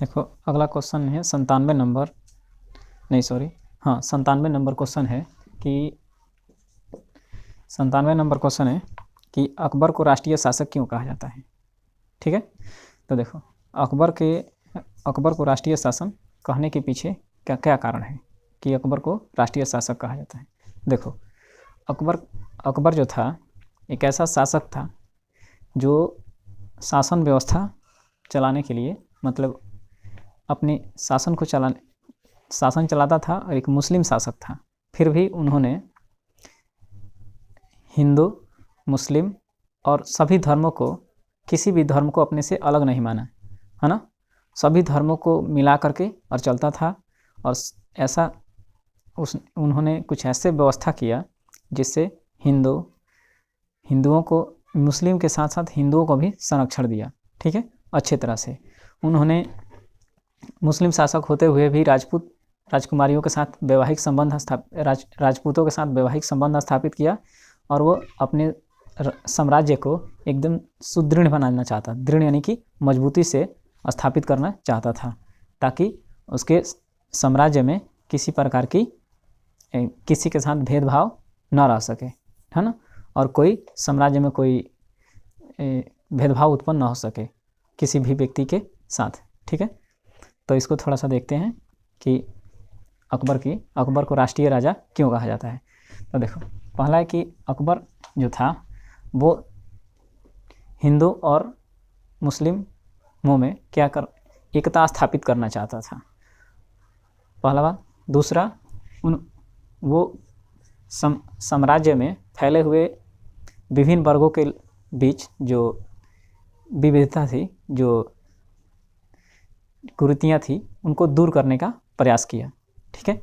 देखो अगला क्वेश्चन है 97 नंबर, नहीं सॉरी, हाँ 97 नंबर क्वेश्चन है कि 97 नंबर क्वेश्चन है कि अकबर को राष्ट्रीय शासक क्यों कहा जाता है। ठीक है, तो देखो अकबर को राष्ट्रीय शासन कहने के पीछे क्या क्या कारण है कि अकबर को राष्ट्रीय शासक कहा जाता है। देखो अकबर जो था एक ऐसा शासक था जो शासन व्यवस्था चलाने के लिए, मतलब अपने शासन चलाता था और एक मुस्लिम शासक था। फिर भी उन्होंने हिंदू, मुस्लिम और सभी धर्मों को, किसी भी धर्म को अपने से अलग नहीं माना, है ना। सभी धर्मों को मिला करके और चलता था। और ऐसा उन्होंने कुछ ऐसे व्यवस्था किया जिससे हिंदुओं को, मुस्लिम के साथ साथ हिंदुओं को भी संरक्षण दिया। ठीक है, अच्छे तरह से उन्होंने मुस्लिम शासक होते हुए भी राजकुमारियों के साथ वैवाहिक संबंध राजपूतों के साथ वैवाहिक संबंध स्थापित किया और वो अपने साम्राज्य को एकदम सुदृढ़ बनाना चाहता, दृढ़ यानी कि मजबूती से स्थापित करना चाहता था, ताकि उसके साम्राज्य में किसी प्रकार की किसी के साथ भेदभाव न रह सके, है ना, और कोई साम्राज्य में कोई भेदभाव उत्पन्न न हो सके किसी भी व्यक्ति के साथ। ठीक है, तो इसको थोड़ा सा देखते हैं कि अकबर को राष्ट्रीय राजा क्यों कहा जाता है। तो देखो, पहला है कि अकबर जो था वो हिंदू और मुस्लिमों में एकता स्थापित करना चाहता था, पहला बात। दूसरा, वो साम्राज्य में फैले हुए विभिन्न वर्गों के बीच जो विविधता थी, जो कुरीतियाँ थी, उनको दूर करने का प्रयास किया। ठीक है,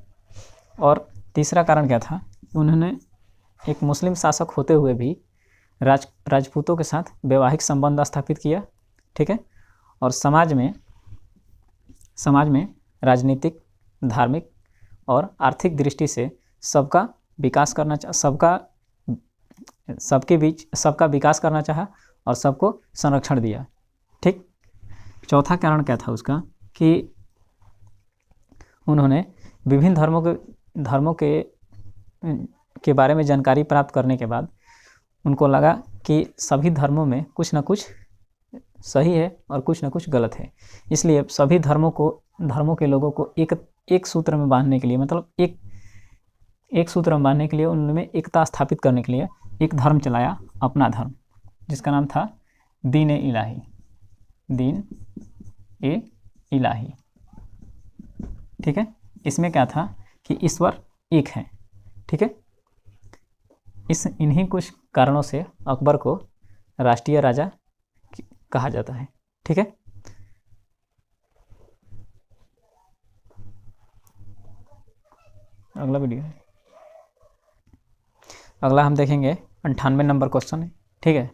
और तीसरा कारण क्या था, उन्होंने एक मुस्लिम शासक होते हुए भी राजपूतों के साथ वैवाहिक संबंध स्थापित किया। ठीक है, और समाज में राजनीतिक, धार्मिक और आर्थिक दृष्टि से सबका विकास करना सबका विकास करना चाहा और सबको संरक्षण दिया। ठीक, चौथा कारण क्या था उसका कि उन्होंने विभिन्न धर्मों के बारे में जानकारी प्राप्त करने के बाद उनको लगा कि सभी धर्मों में कुछ ना कुछ सही है और कुछ ना कुछ गलत है। इसलिए सभी धर्मों के लोगों को एक सूत्र में बांधने के लिए, मतलब एक सूत्र में बांधने के लिए, उनमें एकता स्थापित करने के लिए एक धर्म चलाया, अपना धर्म, जिसका नाम था दीन ए इलाही। ठीक है, इसमें क्या था कि ईश्वर एक है। ठीक है, इन्हीं कुछ कारणों से अकबर को राष्ट्रीय राजा कहा जाता है। ठीक है, अगला वीडियो है, अगला हम देखेंगे 98 नंबर क्वेश्चन है। ठीक है,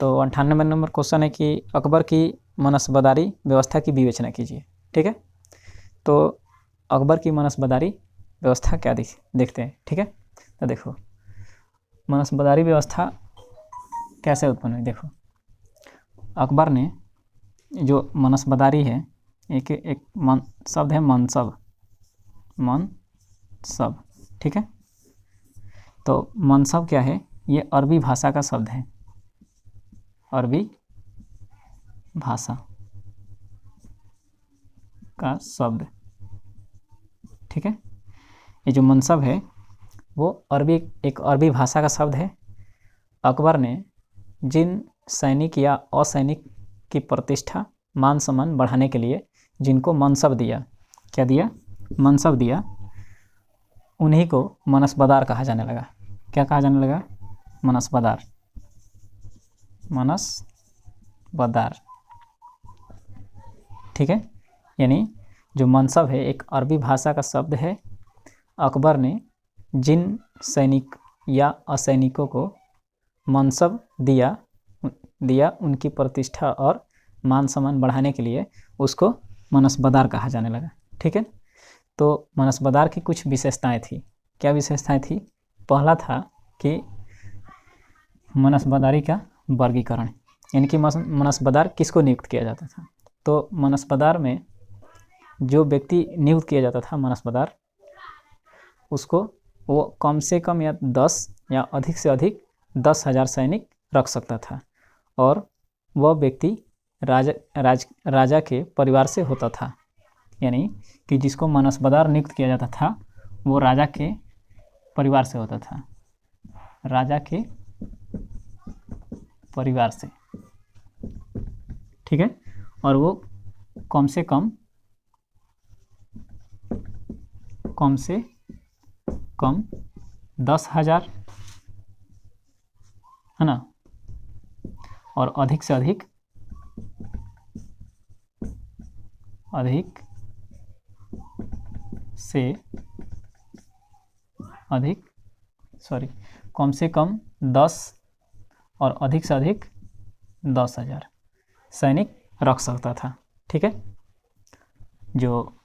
तो 98 नंबर क्वेश्चन है कि अकबर की मनसबदारी व्यवस्था की विवेचना कीजिए। ठीक है, तो अकबर की मनसबदारी व्यवस्था क्या देखते हैं। ठीक है, तो देखो मनसबदारी व्यवस्था कैसे उत्पन्न हुई। देखो, अकबर ने जो मनसबदारी है, एक शब्द है मनसब। ठीक है, तो मनसब क्या है, ये अरबी भाषा का शब्द है, अरबी भाषा का शब्द। ठीक है, ये जो मनसब है वो एक अरबी भाषा का शब्द है। अकबर ने जिन सैनिक या असैनिक की प्रतिष्ठा, मान सम्मान बढ़ाने के लिए जिनको मनसब दिया, क्या दिया, मनसब दिया, उन्हीं को मनसबदार कहा जाने लगा। क्या कहा जाने लगा, मनसबदार। ठीक है, यानी जो मनसब है एक अरबी भाषा का शब्द है। अकबर ने जिन सैनिक या असैनिकों को मनसब दिया उनकी प्रतिष्ठा और मान सम्मान बढ़ाने के लिए उसको मनसबदार कहा जाने लगा। ठीक है, तो मनसबदार की कुछ विशेषताएं थी। क्या विशेषताएं थी, पहला था कि मनसबदारी का वर्गीकरण, यानी कि मनसबदार किसको नियुक्त किया जाता था। तो मनसबदार में जो व्यक्ति नियुक्त किया जाता था मनसबदार, उसको वो कम से कम या 10 या अधिक से अधिक 10,000 सैनिक रख सकता था, और वह व्यक्ति राजा के परिवार से होता था। यानी कि जिसको मनसबदार नियुक्त किया जाता था वो राजा के परिवार से होता था, राजा के परिवार से, ठीक है। और वो कम से कम 10,000, है ना, और अधिक से अधिक कम से कम 10 और अधिक से अधिक 10,000 सैनिक रख सकता था, ठीक है। जो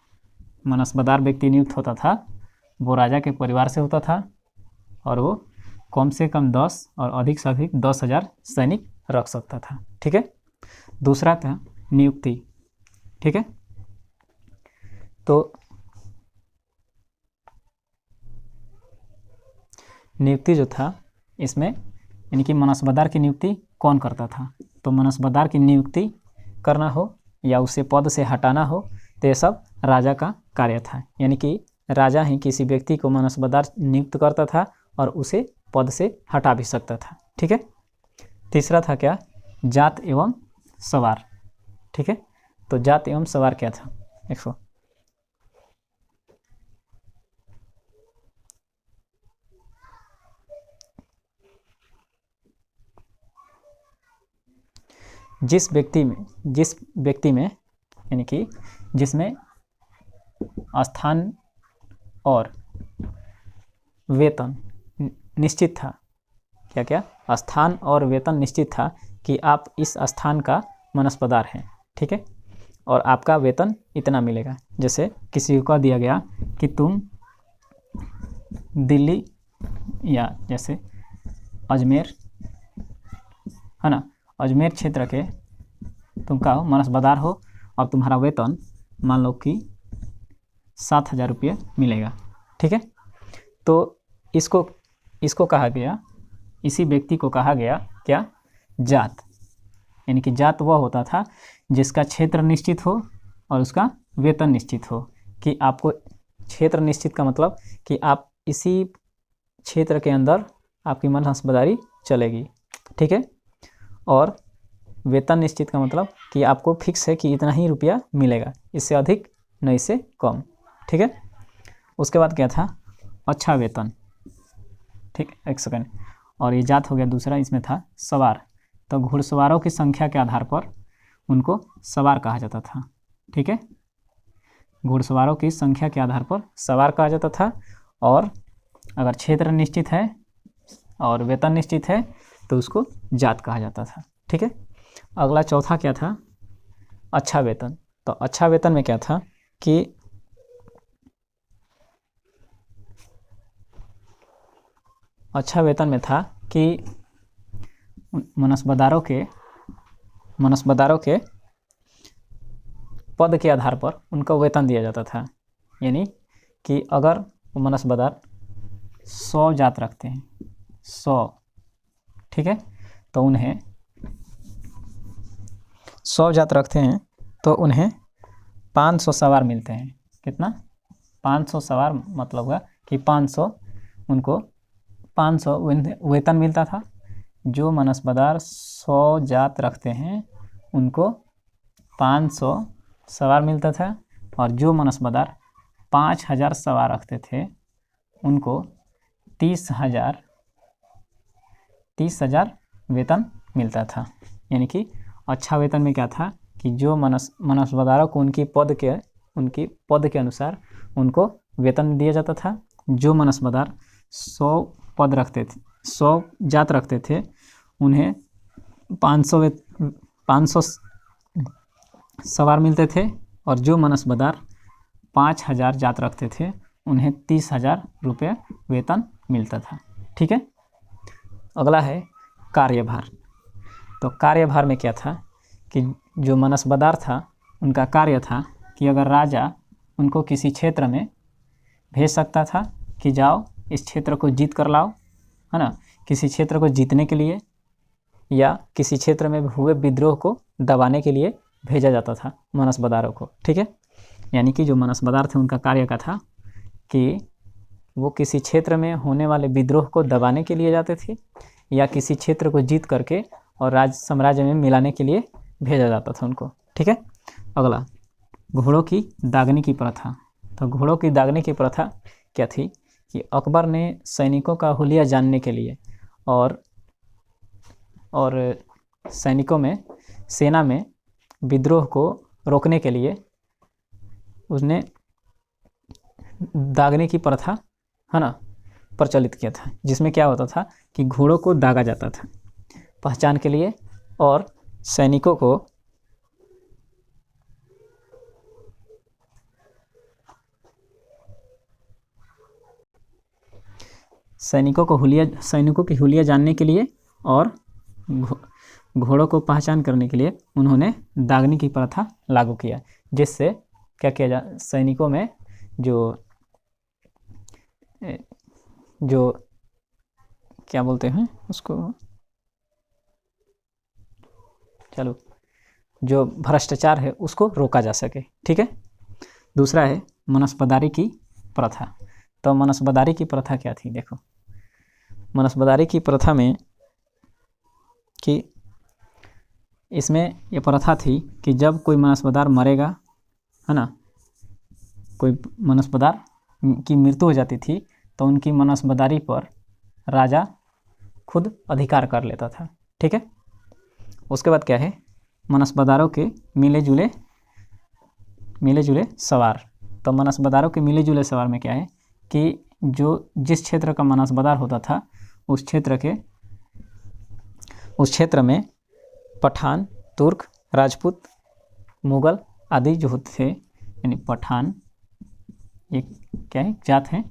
मनसबदार व्यक्ति नियुक्त होता था वो राजा के परिवार से होता था, और वो कम से कम 10 और अधिक से अधिक 10,000 सैनिक रख सकता था, ठीक है। दूसरा था नियुक्ति, ठीक है। तो नियुक्ति जो था इसमें, यानी कि मनसबदार की नियुक्ति कौन करता था, तो मनसबदार की नियुक्ति करना हो या उसे पद से हटाना हो, तो ये सब राजा का कार्य था। यानी कि राजा ही किसी व्यक्ति को मनसबदार नियुक्त करता था और उसे पद से हटा भी सकता था, ठीक है। तीसरा था क्या, जात एवं सवार, ठीक है। तो जात एवं सवार क्या था, देखो, जिस व्यक्ति में यानी कि जिसमें स्थान और वेतन निश्चित था, क्या क्या, स्थान और वेतन निश्चित था कि आप इस स्थान का मनसबदार हैं, ठीक है, और आपका वेतन इतना मिलेगा। जैसे किसी को कह दिया गया कि तुम दिल्ली या जैसे अजमेर, है ना, अजमेर क्षेत्र के तुम का मनसबदार हो और तुम्हारा वेतन मान लो कि 7,000 रुपये मिलेगा, ठीक है। तो इसको कहा गया, इसी व्यक्ति को कहा गया क्या, जात। यानी कि जात वह होता था जिसका क्षेत्र निश्चित हो और उसका वेतन निश्चित हो। कि आपको क्षेत्र निश्चित का मतलब कि आप इसी क्षेत्र के अंदर आपकी मनसबदारी चलेगी, ठीक है। और वेतन निश्चित का मतलब कि आपको फिक्स है कि इतना ही रुपया मिलेगा, इससे अधिक न इससे कम, ठीक है। उसके बाद क्या था, अच्छा वेतन, ठीक, एक सेकंड, और ये जात हो गया दूसरा। इसमें था सवार, तो घुड़सवारों की संख्या के आधार पर उनको सवार कहा जाता था, ठीक है। घुड़सवारों की संख्या के आधार पर सवार कहा जाता था, और अगर क्षेत्र निश्चित है और वेतन निश्चित है तो उसको जात कहा जाता था, ठीक है। अगला चौथा क्या था, अच्छा वेतन। तो अच्छा वेतन में क्या था कि अच्छा वेतन में था कि मनसबदारों के पद के आधार पर उनका वेतन दिया जाता था। यानी कि अगर वो मनसबदार 100 जात रखते हैं, 100, ठीक है, तो उन्हें 100 जात रखते हैं तो उन्हें 500 सवार मिलते हैं। कितना, 500 सवार, मतलब हुआ कि 500 उनको 500 वेतन मिलता था। जो मनसबदार 100 जात रखते हैं उनको 500 सवार मिलता था, और जो मनसबदार 5,000 सवार रखते थे उनको 30,000 वेतन मिलता था। यानी कि अच्छा वेतन में क्या था कि जो मनसबदारों को उनकी पद के अनुसार उनको वेतन दिया जाता था। जो मनसबदार 100 जात रखते थे उन्हें 500 सवार मिलते थे, और जो मनसबदार 5,000 जात रखते थे उन्हें 30,000 रुपये वेतन मिलता था, ठीक है। अगला है कार्यभार। तो कार्यभार में क्या था कि जो मनसबदार था उनका कार्य था कि अगर राजा उनको किसी क्षेत्र में भेज सकता था कि जाओ इस क्षेत्र को जीत कर लाओ, है ना, किसी क्षेत्र को जीतने के लिए या किसी क्षेत्र में हुए विद्रोह को दबाने के लिए भेजा जाता था मनसबदारों को। ठीक है, यानी कि जो मनसबदार थे उनका कार्य का था कि वो किसी क्षेत्र में होने वाले विद्रोह को दबाने के लिए जाते थे या किसी क्षेत्र को जीत करके और राज साम्राज्य में मिलाने के लिए भेजा जाता था उनको। ठीक है, अगला घोड़ों की दागने की प्रथा। तो घोड़ों की दागने की प्रथा क्या थी कि अकबर ने सैनिकों का हुलिया जानने के लिए और सैनिकों में, सेना में विद्रोह को रोकने के लिए उसने दागने की प्रथा, है ना, प्रचलित किया था, जिसमें क्या होता था कि घोड़ों को दागा जाता था पहचान के लिए और सैनिकों की हुलिया जानने के लिए और घोड़ों को पहचान करने के लिए उन्होंने दागने की प्रथा लागू किया, जिससे क्या किया सैनिकों में जो क्या बोलते हैं उसको, चलो, जो भ्रष्टाचार है उसको रोका जा सके। ठीक है, दूसरा है मनसबदारी की प्रथा। तो मनसबदारी की प्रथा क्या थी, देखो मनसबदारी की प्रथा में कि इसमें ये प्रथा थी कि जब कोई मनसबदार मरेगा, है ना, कोई मनसबदार की मृत्यु हो जाती थी तो उनकी मनसबदारी पर राजा खुद अधिकार कर लेता था। ठीक है, उसके बाद क्या है, मनसबदारों के मिले जुले सवार। तो मनसबदारों के मिले जुले सवार में क्या है कि जिस क्षेत्र का मनसबदार होता था उस क्षेत्र में पठान, तुर्क, राजपूत, मुगल आदि जो होते थे, यानी पठान ये क्या है, जात हैं,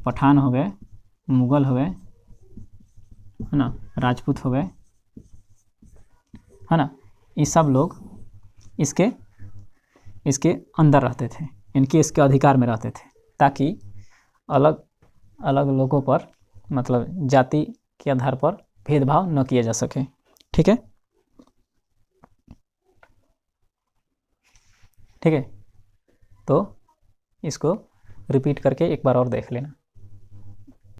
पठान हो गए, मुगल हो गए, है ना, राजपूत हो गए, है ना, ये सब लोग इसके अंदर रहते थे, इसके अधिकार में रहते थे, ताकि अलग अलग लोगों पर, मतलब जाति के आधार पर भेदभाव न किया जा सके। ठीक है, तो इसको रिपीट करके एक बार और देख लेना।